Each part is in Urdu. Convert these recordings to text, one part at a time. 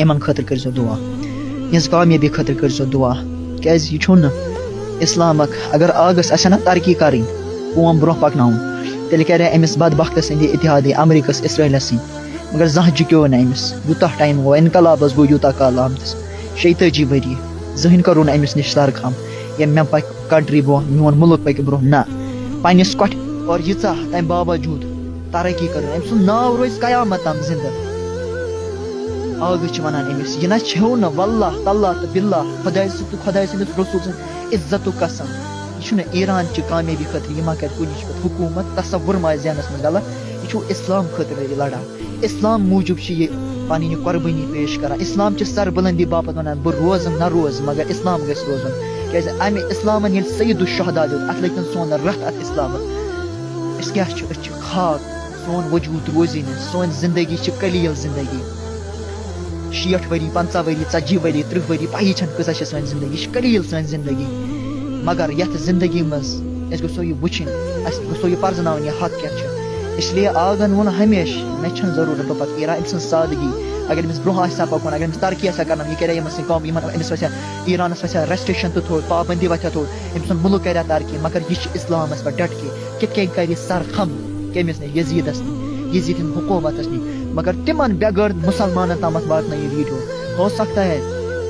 یمن خاطر کرزو دعا یس کامیابی خاطر کرزو دعا کیاز یہ چھن اسلام اگر آگس اسے نا ترقی کریں قوم برہ پکناؤن تیل کرے امس بدبخت سند اتحاد امریکہ اسرائیلس سند مگر زہ جکیو نا امس یوتہ ٹائم گو انقلابس گو یوتہ کال آمتس 36 ؤری زہن کرو نا امس نش سر خم یا مے پک کنٹری برہ میون ملک پک برہ نا پنس کٹ اور یژہ تمہ باوجود ترقی کرو ام سن ناو روز قیامت تام زندہ آگ ونان امس یہ نا چھو نا واللہ تاللہ تو باللہ خدا سندس رسول سند عزت و قسم یہ ایران چہ کامیابی خاطر یہ ما کر کنچ پہ حکومت تصور ما ذہنس من غلط یہ اسلام خاطر لڑان اسلام موجود یہ پنہ قربانی پیش کران اسلام چہ سر بلندی باپت ونان بہ روزم نہ روز مگر اسلام گھس روزن کیاز امہ اسلامن یل سید الشہداء دیت ات لگن سون رت ات اسلام اس کیا خاک سون وجود روزی نا سون زندگی چھ قلیل زندگی 60 ؤری 50 ؤری 40 ؤری 30 ؤری پی چھن کۭژاہ چھِ سٲنۍ زندگی یہ قلیل سٲنۍ زندگی مگر یتھ زندگی مز اس گژھو یہ وچھن اس گژھو یہ پرزناون یہ حق کیا چھ اس لیے آگن ون ہمیشہ مے چھن ضرورت بہ پتہ ایران امس سادگی اگر امس برہ آسا پکن اگر امس ترقی آسا کرنا یہ کرے امس قوم امس وسیا ایرانس وسیا ریسٹرکشن تو تھوڑ پابندی وتھا تھوڑ ام سن ملک کریا ترقی مگر یہ اسلامس پہ ڈٹ کے کت کن کر سر خم کمس نش یزیدس یزید ہند حکومتس نش مگر تمن بغیر مسلمان تامت واتن یہ ویڈیو ہو سکتا ہے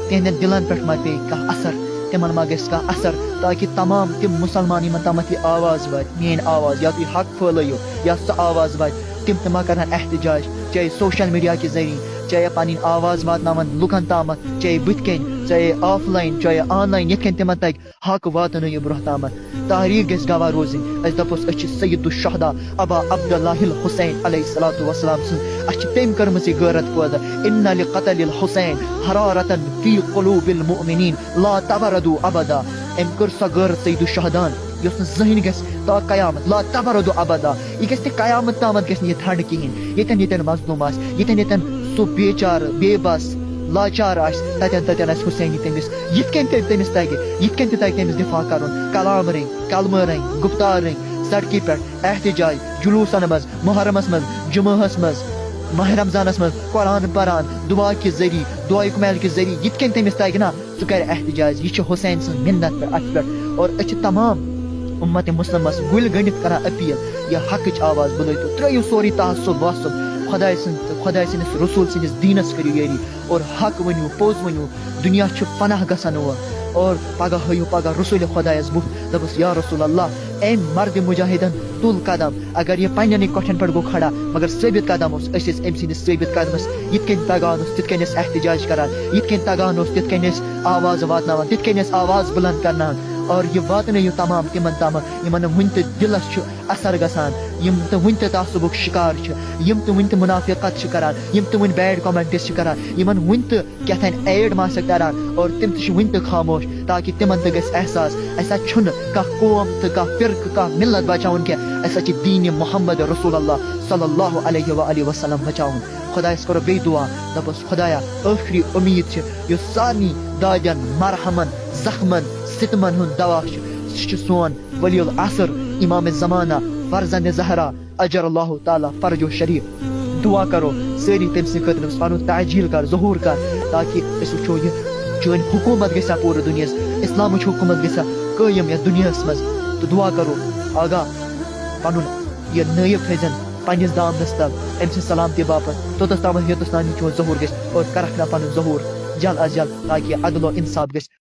تہندین دلن پہ ما پی کانٛہہ اثر تمن ما گژھِ کانٛہہ اثر تاکہ تمام تم مسلمان یمن تامت یہ آواز وات مین آواز یا تھی حق پھلو یا سہ آواز وات تم تہ ما کرن احتجاج چاہے سوشل میڈیا کے ذریعے چاہے پنن آواز واتناون لکن تامت چاہے بت کن چاہے آف لائن چاہے آن لائن یت کن تمن تک حق واتن یہ برہ تامت تحریک گژھِ گواہ روزن اس دپوس اس سید الشہداء ابا عبداللہ الحسین علیہ الصلوۃ والسلام سن اس تم کرمز یہ غیرت پٲدٕ ان لقتل الحسین حرارة فی قلوب المؤمنین لا تبردوا ابدا ام کر سہ غیرت سید الشہداء یس زہن گژھِ تا قیامت لا تبردوا ابدا یہ گژھِ نہٕ قیامت تامت گژھِ نہٕ یہ ٹھنڈ کہین یتن یتن مظلوم آس یتن سہ بیچار بے بس لاچار تتن حسینی تمس یت کن تمس تگہ یت کن تہ تمس دفاع کرن کلام رنگ کلمہ رنگ گفتار رنگ سڑکہ پہ احتجاج جلوسن مز محرمس مز جمعہس مز ماہ رمضانس مز قرآن پران دعا کے ذریعے دعائے کمیل کے ذریعے یت کن تمس تگہ نا سہ کر احتجاج یہ حسین سن منت پہ ات پہ اور اس تمام امت مسلمس گل گنڈت کران اپیل یہ حقچ آواز بلائیو ترٛٲیِو سورُے تعصب واسب خدا سندس رسول سندس دینس کریو یاری اور حق ونیو پوز ونیو دنیا چھ پناہ گژھان اور پگہ ہیو پگہ رسول خدایس بت دپس یا رسول اللہ اے مرد مجاہدن تل قدم اگر یہ پننی کٹھن پہ گو کھڑا مگر ثابت قدم اس ام سندس ثابت قدمس یت کن تگان تت کن احتجاج کران یت کن تگان تت کن آواز واتناوان تت کن آواز بلند کرنان اور یہ واتنٲیِو تمام تمن تامت یمن ون تہ دلس اثر گژھان یم تہ ون تہ تعصبک شکار یم تہ ون تہ منافقت کران یم تہ ون بیڈ کمنٹس کران یمن ون تہ کیتھن ایڈ ماسک کران اور تم تہ ون تہ خاموش تاکہ تمن تہ گژھِ احساس اسا چھن کانٛہہ قوم تہ کانٛہہ فرقہٕ کانٛہہ ملت بچاون کی اسا چھ دین محمد رسول اللہ صلی اللہ علیہ وآلہ وسلم بچاون خدایس کرو بی دعا دپس خدایا ٲخری امید چھ یُس سارنی دادین مرہمن زخمن ستمن ہند دوا سہ سون ولی العصر امام زمانہ فرزند زہرا اجر اللہ تعالی فرج و شریف دعا کرو ساری تم سن خاطر پن تعجیل کر ظہور کر تاکہ اس وچو یہ چون حکومت گژھا پورٕ دنیاہس اسلامچ حکومت گژھا قٲیِم یتھ دنیاہس منٛز تہٕ دعا کرو آگاہ پنُن یہ نٲیِب تھٲیزن پننس دامنس تل ام سن سلامتی باپت توتس تامت یوتس تانی چون ظہور گژھِ اور کرکھ نا پنُن ظہور جلد از جلد تاکہ عدل و انصاف گژھِ